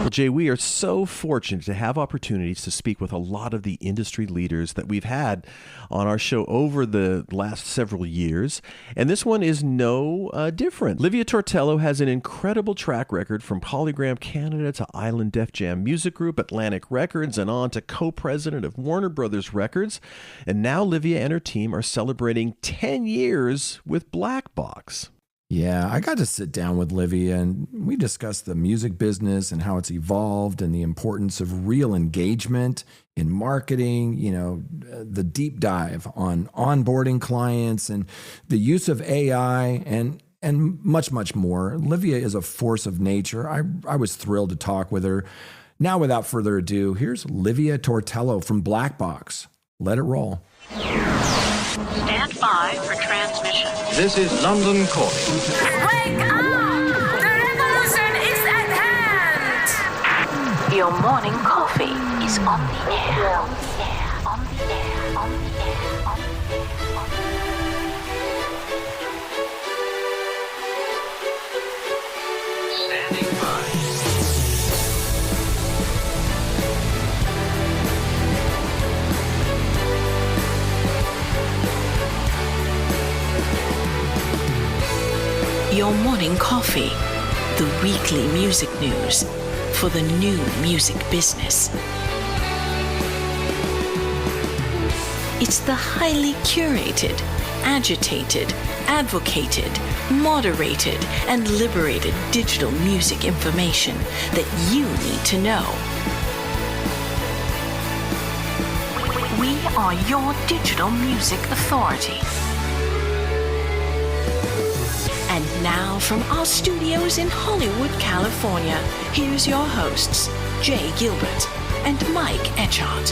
Well, Jay, we are so fortunate to have opportunities to speak with a lot of the industry leaders that we've had on our show over the last several years. And this one is no different. Livia Tortella has an incredible track record from Polygram Canada to Island Def Jam Music Group, Atlantic Records, and on to co-president of Warner Brothers Records. And now Livia and her team are celebrating 10 years with Black Box. Yeah, I got to sit down with Livia and we discussed the music business and how it's evolved and the importance of real engagement in marketing, the deep dive on onboarding clients and the use of AI and much, much more. Livia is a force of nature. I was thrilled to talk with her. Now, without further ado, here's Livia Tortella from Black Box. Let it roll. Stand by for transmission. This is London calling. Wake up! The revolution is at hand! Your morning coffee is on the air. On the air, on the air, on the air, on the air, on the air. Standing by. Your morning coffee, the weekly music news for the new music business. It's the highly curated, agitated, advocated, moderated, and liberated digital music information that you need to know. We are your digital music authority. And now from our studios in Hollywood, California, here's your hosts, Jay Gilbert and Mike Etchart.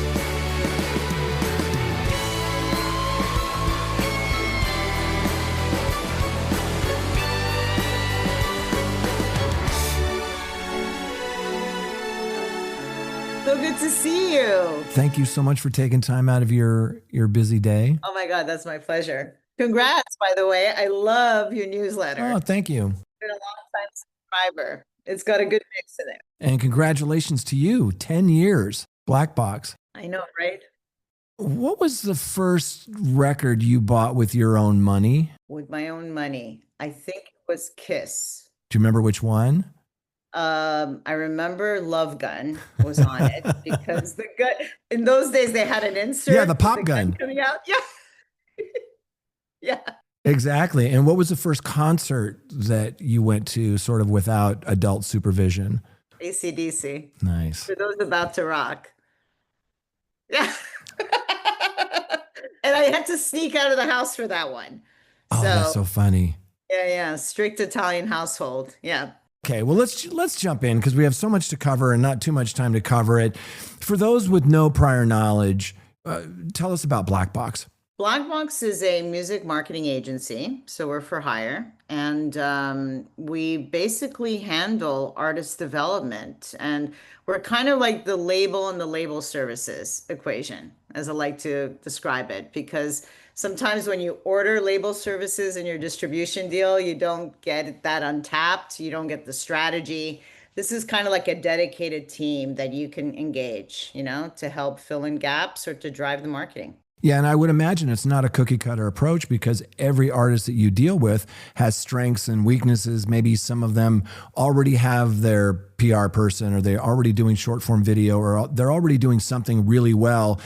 So good to see you. Thank you so much for taking time out of your busy day. Oh my God, that's my pleasure. Congrats, by the way. I love your newsletter. Oh, thank you. I've been a long-time subscriber. It's got a good mix in it. And congratulations to you, 10 years, Black Box. I know, right? What was the first record you bought with your own money? With my own money. I think it was Kiss. Do you remember which one? I remember Love Gun was on it because the gun, in those days they had an insert. Yeah, the pop with gun coming out. Yeah. Yeah. Exactly. And what was the first concert that you went to sort of without adult supervision? AC/DC. Nice. For those about to rock. Yeah. And I had to sneak out of the house for that one. Oh, that's so funny. Yeah. Strict Italian household. Yeah. Okay, well, let's jump in because we have so much to cover and not too much time to cover it. For those with no prior knowledge, tell us about Black Box. Black Box is a music marketing agency, so we're for hire, and we basically handle artist development, and we're kind of like the label and the label services equation, as I like to describe it, because sometimes when you order label services in your distribution deal, you don't get that untapped, you don't get the strategy. This is kind of like a dedicated team that you can engage, to help fill in gaps or to drive the marketing. Yeah, and I would imagine it's not a cookie cutter approach because every artist that you deal with has strengths and weaknesses. Maybe some of them already have their PR person or they're already doing short form video or they're already doing something really well.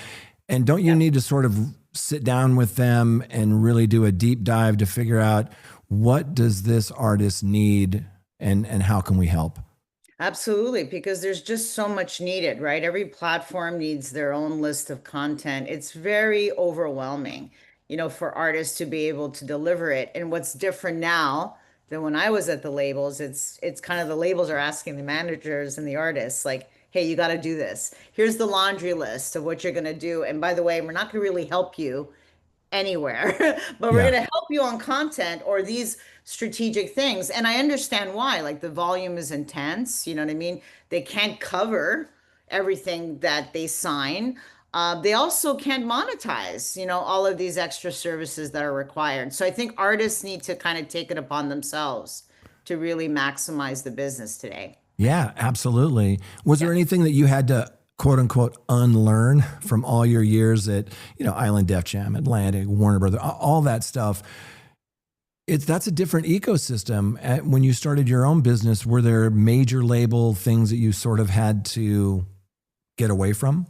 And don't you need to sort of sit down with them and really do a deep dive to figure out what does this artist need and how can we help? Absolutely, because there's just so much needed, right? Every platform needs their own list of content. It's very overwhelming, for artists to be able to deliver it. And what's different now than when I was at the labels, it's kind of the labels are asking the managers and the artists like, hey, you got to do this. Here's the laundry list of what you're going to do. And by the way, we're not going to really help you anywhere, but we're going to help you on content or these strategic things. And I understand why, like the volume is intense. You know what I mean? They can't cover everything that they sign. They also can't monetize, all of these extra services that are required. So I think artists need to kind of take it upon themselves to really maximize the business today. Yeah, absolutely. Was there anything that you had to quote unquote unlearn from all your years at, Island Def Jam, Atlantic, Warner Brothers, all that stuff? That's a different ecosystem. When you started your own business, were there major label things that you sort of had to get away from?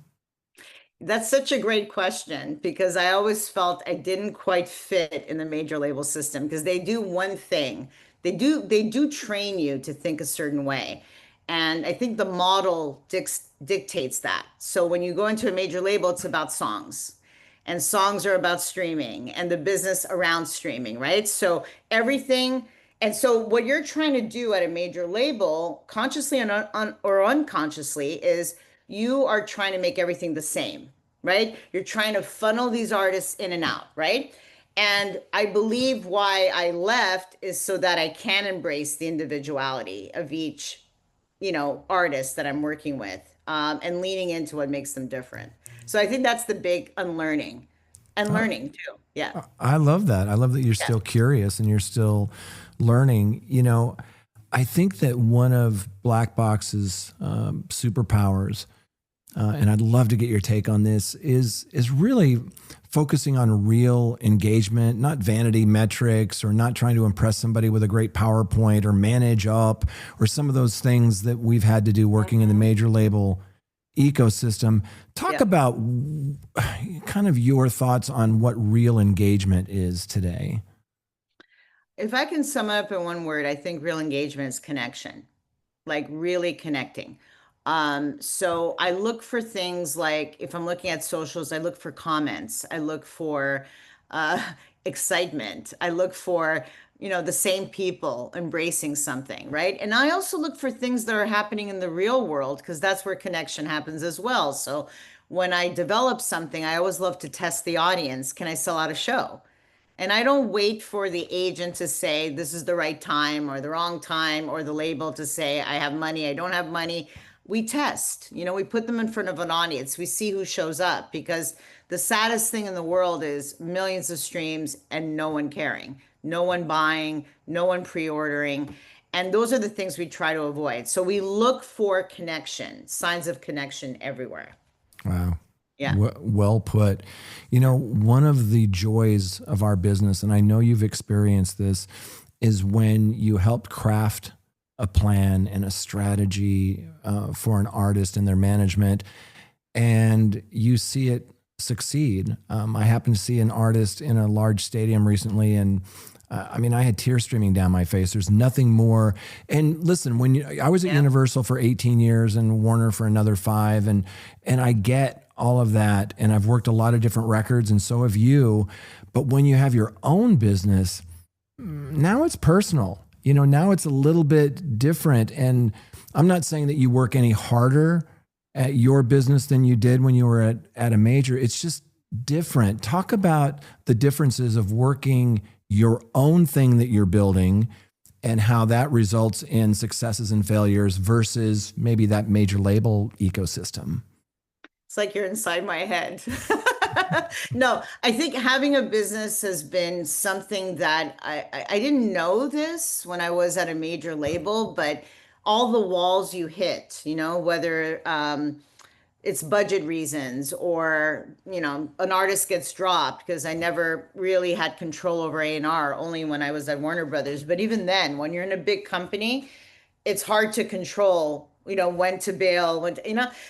That's such a great question because I always felt I didn't quite fit in the major label system because they do one thing. They do train you to think a certain way. And I think the model dictates that. So when you go into a major label, it's about songs. And songs are about streaming and the business around streaming, right? So everything, and so what you're trying to do at a major label, consciously and or unconsciously, is you are trying to make everything the same, right? You're trying to funnel these artists in and out, right? And I believe why I left is so that I can embrace the individuality of each, artist that I'm working with, and leaning into what makes them different. So I think that's the big unlearning and learning too. Yeah. I love that. I love that you're Yeah. still curious and you're still learning. I think that one of Black Box's superpowers, and I'd love to get your take on this, is really focusing on real engagement, not vanity metrics or not trying to impress somebody with a great PowerPoint or manage up or some of those things that we've had to do working in the major label ecosystem. Talk Yeah. about kind of your thoughts on what real engagement is today. If I can sum it up in one word, I think real engagement is connection, like really connecting. So I look for things like if I'm looking at socials, I look for comments, I look for uh, excitement, I look for, the same people embracing something, right? And I also look for things that are happening in the real world because that's where connection happens as well. So when I develop something, I always love to test the audience. Can I sell out a show? And I don't wait for the agent to say this is the right time or the wrong time or the label to say I have money, I don't have money. We test, we put them in front of an audience. We see who shows up because the saddest thing in the world is millions of streams and no one caring, no one buying, no one pre-ordering. And those are the things we try to avoid. So we look for connection, signs of connection everywhere. Wow. Yeah. Well put. One of the joys of our business, and I know you've experienced this, is when you help craft a plan and a strategy for an artist and their management, and you see it succeed. I happened to see an artist in a large stadium recently, and I had tears streaming down my face. There's nothing more. And listen, I was at Universal for 18 years and Warner for another 5, and I get all of that, and I've worked a lot of different records, and so have you. But when you have your own business, now it's personal. Now it's a little bit different. And I'm not saying that you work any harder at your business than you did when you were at a major. It's just different. Talk about the differences of working your own thing that you're building and how that results in successes and failures versus maybe that major label ecosystem. It's like you're inside my head. No, I think having a business has been something that I didn't know this when I was at a major label, but all the walls you hit, whether it's budget reasons or, an artist gets dropped because I never really had control over A&R, only when I was at Warner Brothers. But even then, when you're in a big company, it's hard to control, when to bail,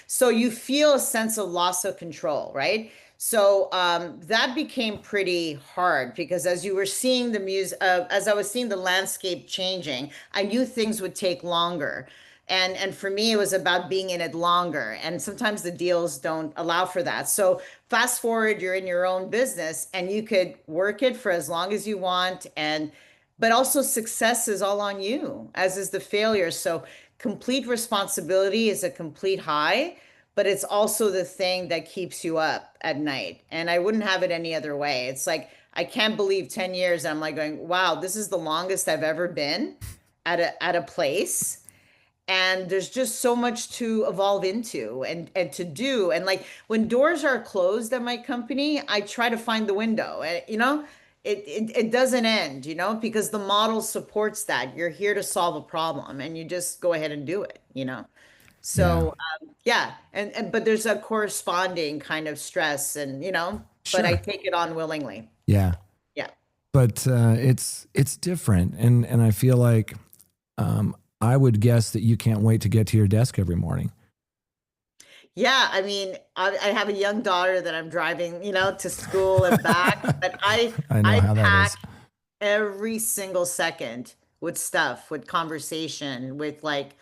so you feel a sense of loss of control, right? So that became pretty hard because as you were seeing the music, as I was seeing the landscape changing, I knew things would take longer. And for me, it was about being in it longer. And sometimes the deals don't allow for that. So fast forward, you're in your own business and you could work it for as long as you want. But also success is all on you, as is the failure. So complete responsibility is a complete high, but it's also the thing that keeps you up at night. And I wouldn't have it any other way. It's like, I can't believe 10 years. I'm like going, wow, this is the longest I've ever been at a place. And there's just so much to evolve into and to do. And like when doors are closed at my company, I try to find the window. it doesn't end, because the model supports that. You're here to solve a problem and you just go ahead and do it. Yeah. So yeah, and but there's a corresponding kind of stress and but I Sure. take it on willingly. Yeah. Yeah. But it's different, and I feel like I would guess that you can't wait to get to your desk every morning. Yeah, I mean, I have a young daughter that I'm driving, to school and back, but I I know I how that pack is. every single second with stuff, with conversation, with like,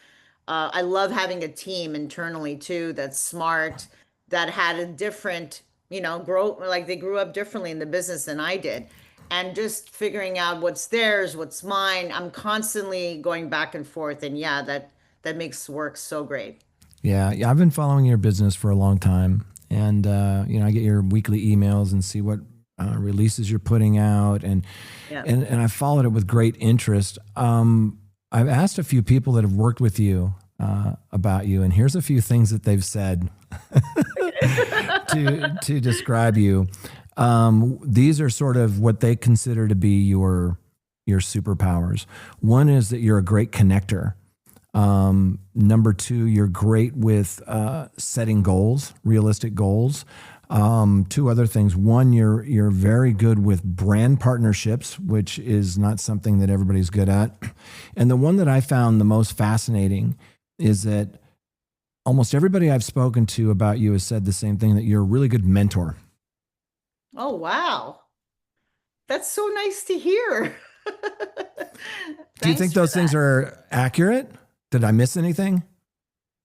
I love having a team internally too that's smart, that had a different, like they grew up differently in the business than I did. And just figuring out what's theirs, what's mine. I'm constantly going back and forth. And yeah, that makes work so great. Yeah, yeah, I've been following your business for a long time, and I get your weekly emails and see what releases you're putting out, and Yeah. and I followed it with great interest. I've asked a few people that have worked with you about you, and here's a few things that they've said to describe you. These are sort of what they consider to be your superpowers. One is that you're a great connector. Number two, you're great with setting goals, realistic goals. Two other things. One, you're very good with brand partnerships, which is not something that everybody's good at. And the one that I found the most fascinating is that almost everybody I've spoken to about you has said the same thing, that you're a really good mentor. Oh, wow. That's so nice to hear. Do you think Thanks for those things that. are accurate? Did I miss anything?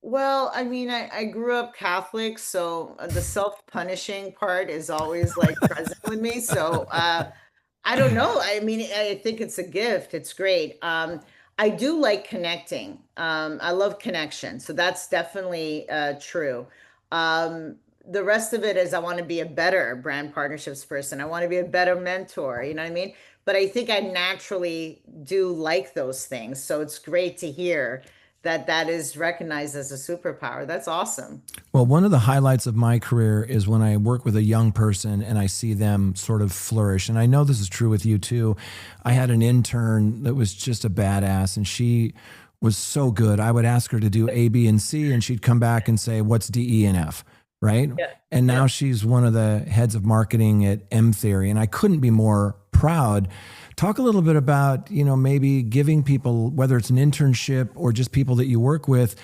Well, I mean, I grew up Catholic, so the self-punishing part is always like present with me. So I don't know. I mean, I think it's a gift. It's great. I do like connecting. I love connection. So that's definitely true. The rest of it is I want to be a better brand partnerships person. I want to be a better mentor. You know what I mean? But I think I naturally do like those things. So it's great to hear that that is recognized as a superpower. That's awesome. Well, one of the highlights of my career is when I work with a young person and I see them sort of flourish. And I know this is true with you too. I had an intern that was just a badass, and she was so good. I would ask her to do A, B, and C, and she'd come back and say, "What's D, E, and F?" Right. Yeah. And Yeah. now she's one of the heads of marketing at M Theory. And I couldn't be more proud. Talk a little bit about, maybe giving people, whether it's an internship or just people that you work with,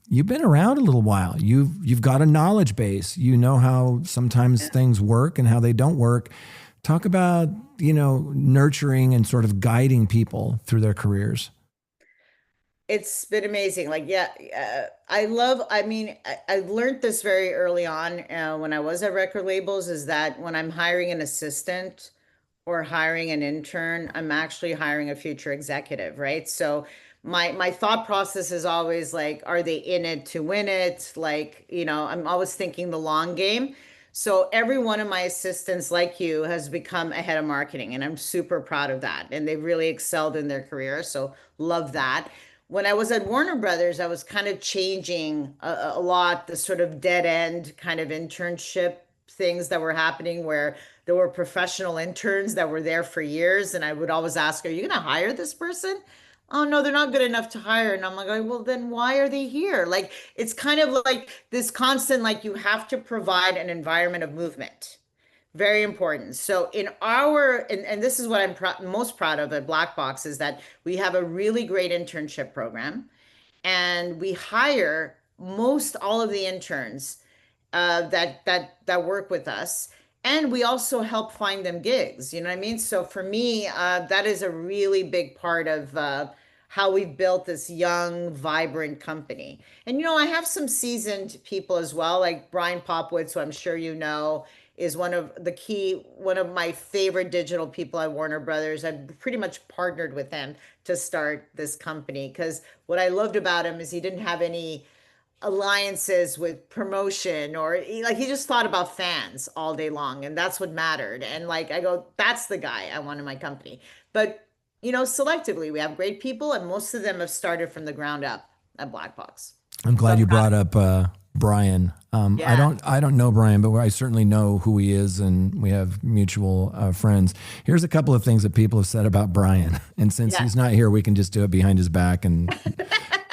you've been around a little while. You've got a knowledge base. You know how sometimes things work and how they don't work. Talk about, nurturing and sort of guiding people through their careers. It's been amazing. Like, yeah, I mean, I learned this very early on when I was at record labels, is that when I'm hiring an assistant or hiring an intern, I'm actually hiring a future executive, right? So my thought process is always like, are they in it to win it? Like, I'm always thinking the long game. So every one of my assistants, like you, has become a head of marketing, and I'm super proud of that. And they've really excelled in their career. So love that. When I was at Warner Brothers, I was kind of changing a lot the sort of dead end kind of internship things that were happening, where there were professional interns that were there for years. And I would always ask, are you going to hire this person? Oh, no, they're not good enough to hire. And I'm like, well, then why are they here? Like, it's kind of like this constant, like, you have to provide an environment of movement. Very important. So and this is what I'm most proud of at Black Box, is that we have a really great internship program, and we hire most all of the interns that work with us, and we also help find them gigs. You know what I mean? So for me, that is a really big part of how we've built this young, vibrant company. And I have some seasoned people as well, like Brian Popowitz, who I'm sure you know, is one of my favorite digital people at Warner Brothers. I've pretty much partnered with him to start this company, because what I loved about him is he didn't have any alliances with promotion, or he just thought about fans all day long, and that's what mattered. And like, I go, that's the guy I want in my company. But selectively, we have great people, and most of them have started from the ground up at Black Box. I'm So glad I'm you proud brought of up Brian. Yeah. I don't know Brian, but I certainly know who he is, and we have mutual friends. Here's a couple of things that people have said about Brian, and since Yeah. he's not here, we can just do it behind his back, and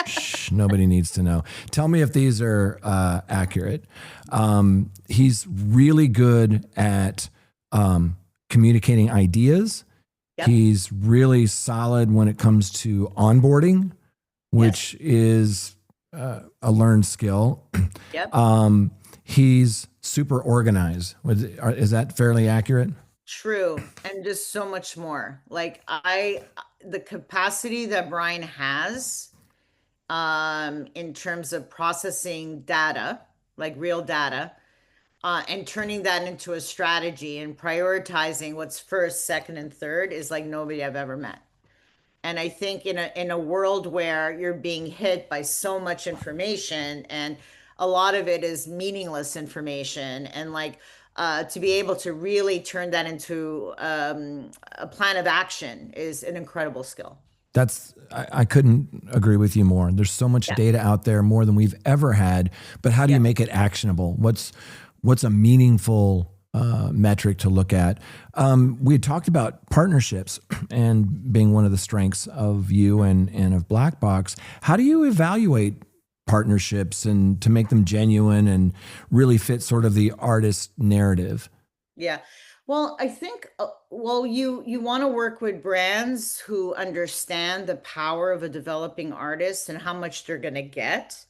shh, nobody needs to know. Tell me if these are accurate. He's really good at communicating ideas. Yep. He's really solid when it comes to onboarding, which is a learned skill. Yep. He's super organized. Is that fairly accurate? True. And just so much more. Like the capacity that Brian has, in terms of processing data, like real data, and turning that into a strategy and prioritizing what's first, second, and third is like nobody I've ever met. And I think in a world where you're being hit by so much information and a lot of it is meaningless information, and like to be able to really turn that into a plan of action is an incredible skill. I couldn't agree with you more. There's so much Yeah. data out there, more than we've ever had. But how do you Yeah. make it actionable? What's a meaningful metric to look at? We had talked about partnerships and being one of the strengths of you and of Black Box. How do you evaluate partnerships and to make them genuine and really fit sort of the artist narrative? Yeah. Well, I think you want to work with brands who understand the power of a developing artist and how much they're going to get,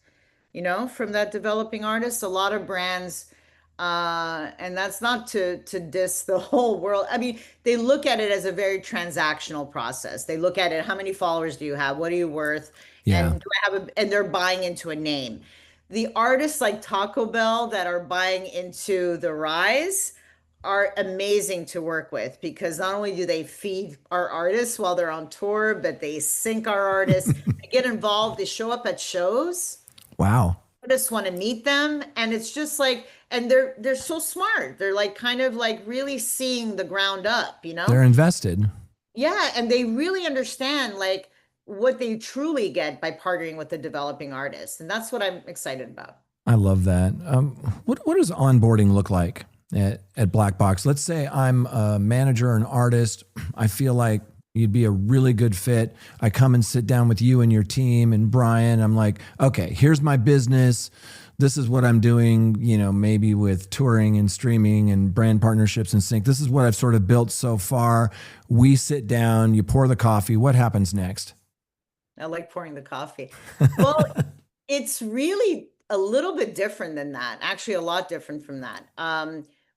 from that developing artist. A lot of brands, and that's not to diss the whole world. I mean, they look at it as a very transactional process. They look at it, how many followers do you have? What are you worth? Yeah. And do I have and they're buying into a name. The artists like Taco Bell that are buying into the rise are amazing to work with, because not only do they feed our artists while they're on tour, but they sync our artists, they get involved, they show up at shows. Wow. Artists want to meet them, and it's just like, and they're so smart. They're like kind of like really seeing the ground up. They're invested. Yeah, and they really understand like what they truly get by partnering with the developing artist, and that's what I'm excited about. I love that. What does onboarding look like at Black Box? Let's say I'm a manager or an artist. I feel like you'd be a really good fit. I come and sit down with you and your team and Brian. I'm like, okay, here's my business. This is what I'm doing, maybe with touring and streaming and brand partnerships and sync. This is what I've sort of built so far. We sit down, you pour the coffee. What happens next? I like pouring the coffee. Well, it's really a little bit different than that. Actually, a lot different from that.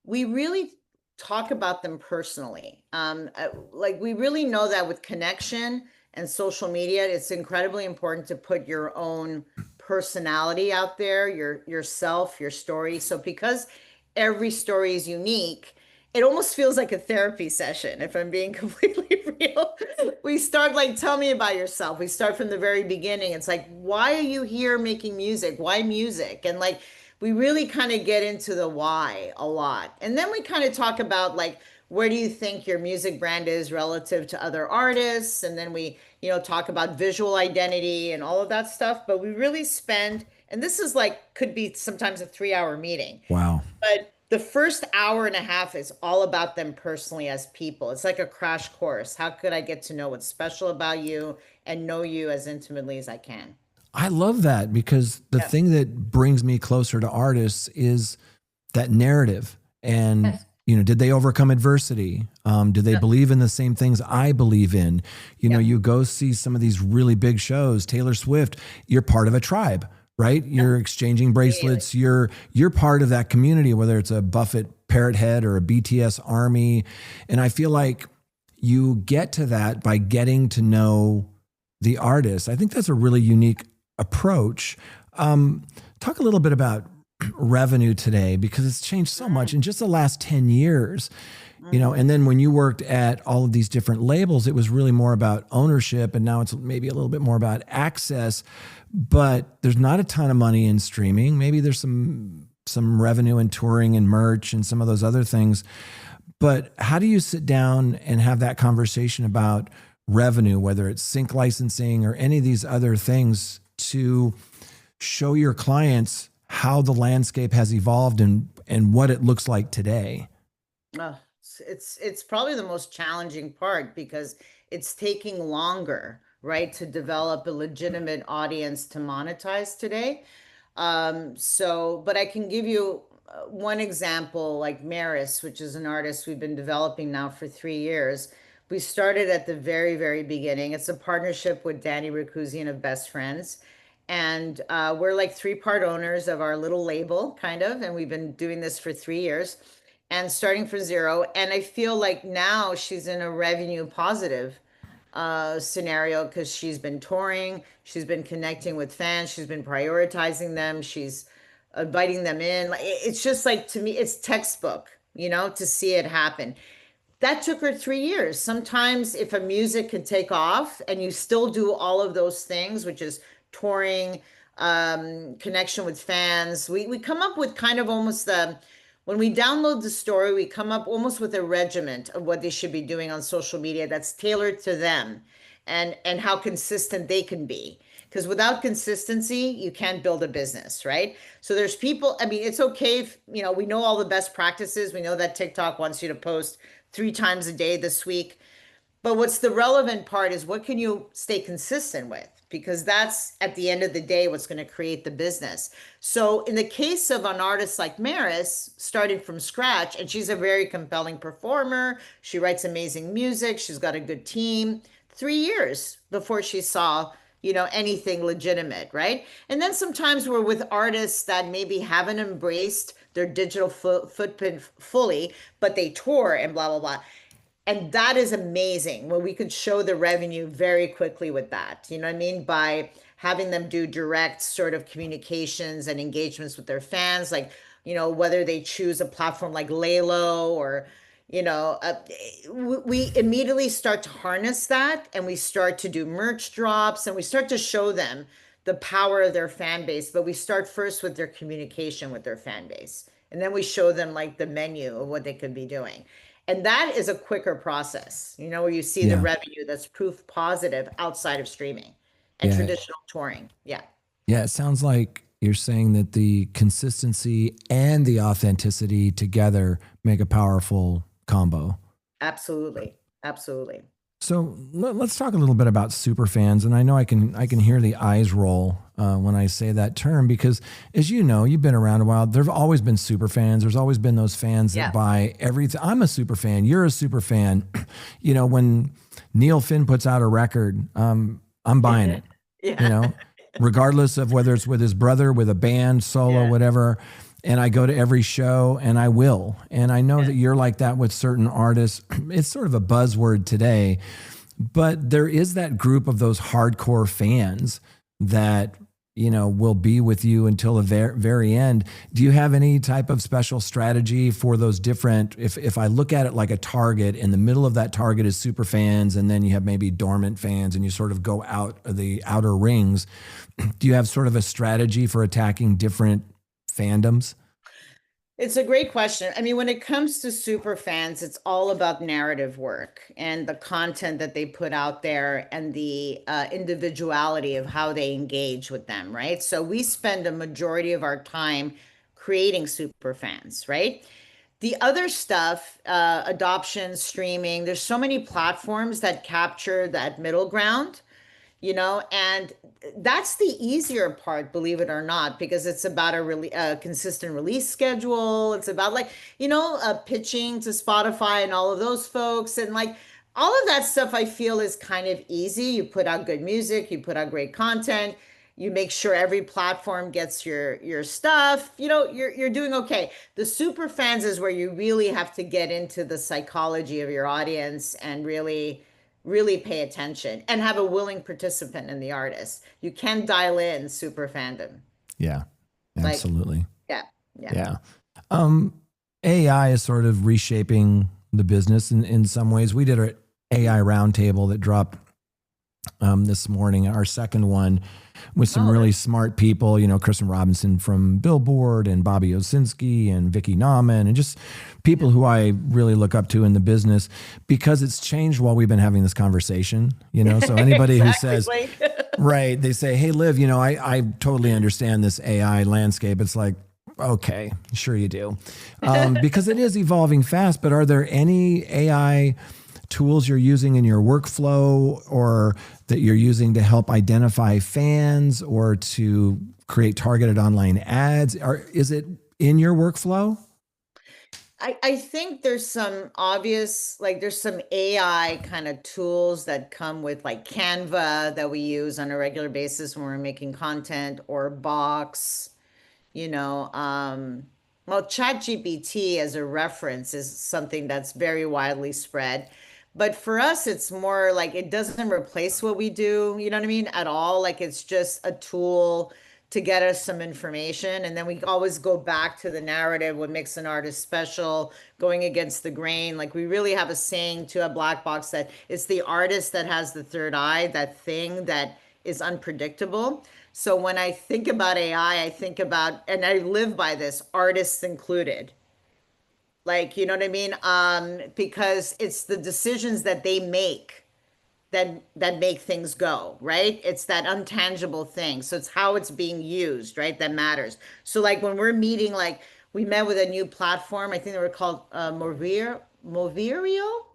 We really talk about them personally. Like we really know that with connection and social media, it's incredibly important to put your own personality out there, yourself, your story. So because every story is unique, it almost feels like a therapy session, if I'm being completely real. We start like, tell me about yourself. We start from the very beginning. It's like, why are you here making music? Why music? And like, we really kind of get into the why a lot. And then we kind of talk about like, where do you think your music brand is relative to other artists? And then we, talk about visual identity and all of that stuff. But we really spend, and this is like, could be sometimes a 3-hour meeting. Wow. But the first hour and a half is all about them personally as people. It's like a crash course. How could I get to know what's special about you and know you as intimately as I can? I love that, because the thing that brings me closer to artists is that narrative. And, did they overcome adversity? Do they believe in the same things I believe in? You go see some of these really big shows, Taylor Swift, you're part of a tribe, right? You're exchanging bracelets. You're part of that community, whether it's a Buffett Parrot Head or a BTS Army. And I feel like you get to that by getting to know the artist. I think that's a really unique approach. Talk a little bit about revenue today, because it's changed so much in just the last 10 years. And then when you worked at all of these different labels, it was really more about ownership, and now it's maybe a little bit more about access. But there's not a ton of money in streaming. Maybe there's some revenue in touring and merch and some of those other things. But how do you sit down and have that conversation about revenue, whether it's sync licensing or any of these other things, to show your clients how the landscape has evolved and what it looks like today? Oh, it's probably the most challenging part because it's taking longer, right, to develop a legitimate audience to monetize today. But I can give you one example, like Maris, which is an artist we've been developing now for 3 years. We started at the very, very beginning. It's a partnership with Danny Rakuzian of Best Friends. And we're like three-part owners of our little label, kind of. And we've been doing this for 3 years and starting from zero. And I feel like now she's in a revenue positive scenario because she's been touring, she's been connecting with fans, she's been prioritizing them, she's inviting them in. It's just like, to me, it's textbook, to see it happen. That took her 3 years. Sometimes if a music can take off and you still do all of those things, which is touring, connection with fans, we come up with kind of almost when we download the story, we come up almost with a regiment of what they should be doing on social media that's tailored to them and how consistent they can be. Because without consistency, you can't build a business, right? So there's people, I mean, it's okay if, we know all the best practices. We know that TikTok wants you to post 3 times a day this week. But what's the relevant part is what can you stay consistent with? Because that's at the end of the day what's going to create the business. So in the case of an artist like Maris, starting from scratch, and she's a very compelling performer, she writes amazing music, she's got a good team, 3 years before she saw, anything legitimate, right? And then sometimes we're with artists that maybe haven't embraced their digital footprint fully, but they tour and blah, blah, blah. And that is amazing when we could show the revenue very quickly with that. You know what I mean? By having them do direct sort of communications and engagements with their fans, like, whether they choose a platform like Laylo or, we immediately start to harness that and we start to do merch drops and we start to show them the power of their fan base. But we start first with their communication with their fan base. And then we show them like the menu of what they could be doing. And that is a quicker process, where you see the revenue that's proof positive outside of streaming and traditional touring. Yeah. Yeah. It sounds like you're saying that the consistency and the authenticity together make a powerful combo. Absolutely. Absolutely. So let's talk a little bit about super fans, and I know I can hear the eyes roll when I say that term because, as you know, you've been around a while. There've always been super fans. There's always been those fans that buy everything. I'm a super fan. You're a super fan. When Neil Finn puts out a record, I'm buying it. Regardless of whether it's with his brother, with a band, solo, whatever. And I go to every show and I will. And I know that you're like that with certain artists. It's sort of a buzzword today, but there is that group of those hardcore fans that, will be with you until the very end. Do you have any type of special strategy for those different, if I look at it like a target, in the middle of that target is super fans, and then you have maybe dormant fans and you sort of go out of the outer rings. Do you have sort of a strategy for attacking different fandoms? It's a great question. I mean, when it comes to super fans, it's all about narrative work and the content that they put out there and the individuality of how they engage with them, right? So we spend a majority of our time creating super fans, right? The other stuff, adoption, streaming, there's so many platforms that capture that middle ground, and that's the easier part, believe it or not, because it's about a consistent release schedule. It's about pitching to Spotify and all of those folks. And like all of that stuff I feel is kind of easy. You put out good music, you put out great content, you make sure every platform gets your stuff, you're doing okay. The super fans is where you really have to get into the psychology of your audience and really pay attention and have a willing participant in the artist. You can dial in super fandom. Yeah, absolutely. Yeah. AI is sort of reshaping the business in some ways. We did an AI roundtable that dropped this morning, our second one, with some really smart people, Kristen Robinson from Billboard and Bobby Osinski and Vicky Nauman, and just people who I really look up to in the business, because it's changed while we've been having this conversation, So anybody who says, right, they say, hey, Liv, I totally understand this AI landscape. It's like, okay, sure you do. Because it is evolving fast, but are there any AI tools you're using in your workflow or that you're using to help identify fans or to create targeted online ads? Is it in your workflow? I think there's some obvious, like there's some AI kind of tools that come with like Canva that we use on a regular basis when we're making content, or Box, you know, well, ChatGPT as a reference is something that's very widely spread. But for us, it's more like it doesn't replace what we do, you know what I mean, at all. Like it's just a tool to get us some information. And then we always go back to the narrative, what makes an artist special, going against the grain. Like we really have a saying to a black box that it's the artist that has the third eye, that thing that is unpredictable. So when I think about AI, I think about, and I live by this, artists included. Like, you know what I mean? Because it's the decisions that they make that make things go, right? It's that untangible thing. So it's how it's being used, right? That matters. So like when we're meeting, like we met with a new platform, I think they were called Moverio.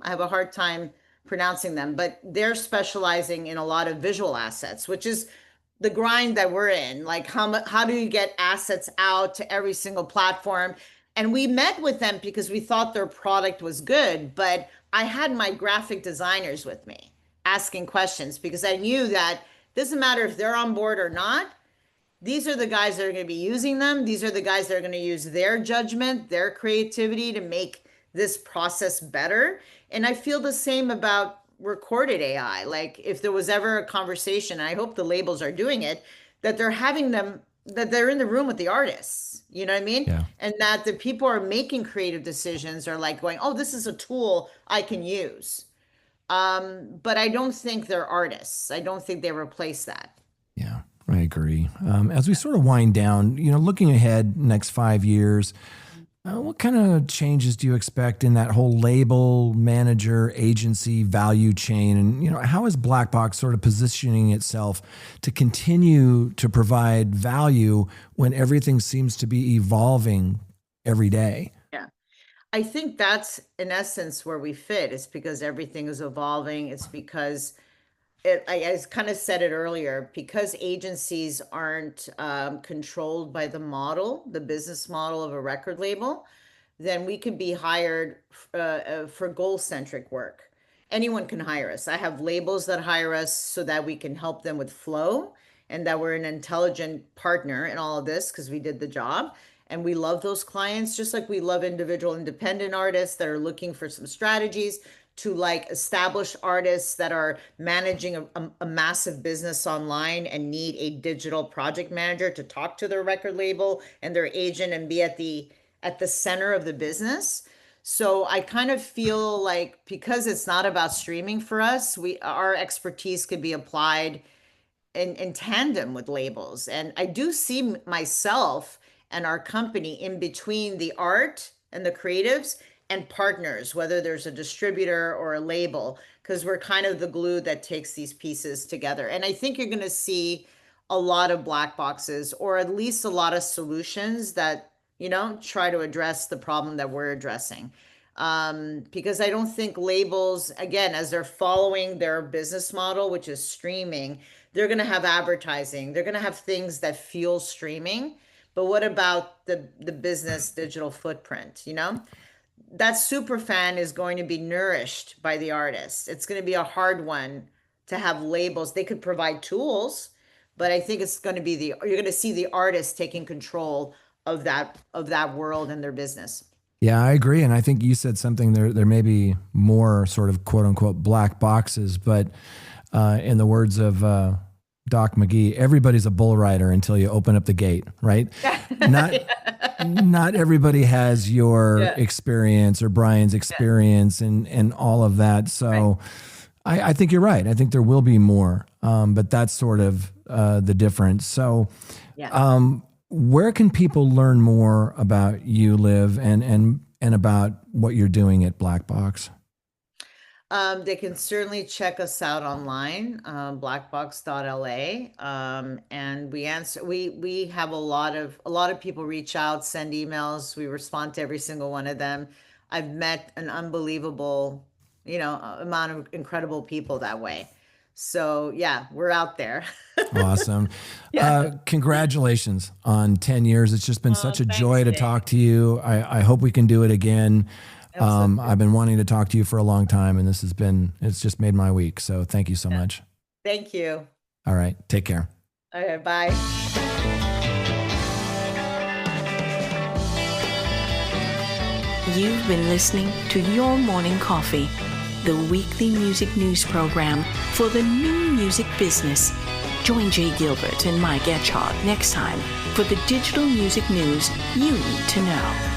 I have a hard time pronouncing them, but they're specializing in a lot of visual assets, which is the grind that we're in. Like how do you get assets out to every single platform? And we met with them because we thought their product was good, but I had my graphic designers with me asking questions because I knew that it doesn't matter if they're on board or not. These are the guys that are going to be using them. These are the guys that are going to use their judgment, their creativity to make this process better. And I feel the same about recorded AI. Like if there was ever a conversation, and I hope the labels are doing it, that they're having them, that they're in the room with the artists, you know what I mean? Yeah. And that the people are making creative decisions are like going, oh, this is a tool I can use. But I don't think they're artists. I don't think they replace that. Yeah, I agree. As we sort of wind down, looking ahead next 5 years, what kind of changes do you expect in that whole label, manager, agency, value chain? And, how is Blackbox sort of positioning itself to continue to provide value when everything seems to be evolving every day? Yeah. I think that's in essence where we fit. It's because everything is evolving. It's because I kind of said it earlier, because agencies aren't controlled by the business model of a record label, then we could be hired for goal-centric work. Anyone can hire us. I have labels that hire us so that we can help them with flow and that we're an intelligent partner in all of this because we did the job. And we love those clients, just like we love individual independent artists that are looking for some strategies, to like established artists that are managing a massive business online and need a digital project manager to talk to their record label and their agent and be at the center of the business. So I kind of feel like because it's not about streaming for us, our expertise could be applied in tandem with labels. And I do see myself and our company in between the art and the creatives and partners, whether there's a distributor or a label, because we're kind of the glue that takes these pieces together. And I think you're going to see a lot of black boxes, or at least a lot of solutions that, try to address the problem that we're addressing. Because I don't think labels, again, as they're following their business model, which is streaming, they're going to have advertising. They're going to have things that fuel streaming. But what about the business digital footprint, That super fan is going to be nourished by the artist. It's going to be a hard one to have labels. They could provide tools, but I think it's going to be you're going to see the artist taking control of that world and their business. Yeah, I agree. And I think you said something there may be more sort of quote unquote black boxes, but in the words of Doc McGee, everybody's a bull rider until you open up the gate, right? Not everybody has your experience or Brian's experience and all of that. So I think you're right. I think there will be more, but that's sort of the difference. So, where can people learn more about you, Liv, and about what you're doing at Black Box? They can certainly check us out online, blackbox.la. And we have a lot of people reach out, send emails. We respond to every single one of them. I've met an unbelievable, amount of incredible people that way. So yeah, we're out there. Awesome. Congratulations on 10 years. It's just been such a joy to talk to you. I hope we can do it again. I've been wanting to talk to you for a long time, and it's just made my week. So thank you so much. Thank you. All right. Take care. All right. Bye. You've been listening to Your Morning Coffee, the weekly music news program for the new music business. Join Jay Gilbert and Mike Etchart next time for the digital music news you need to know.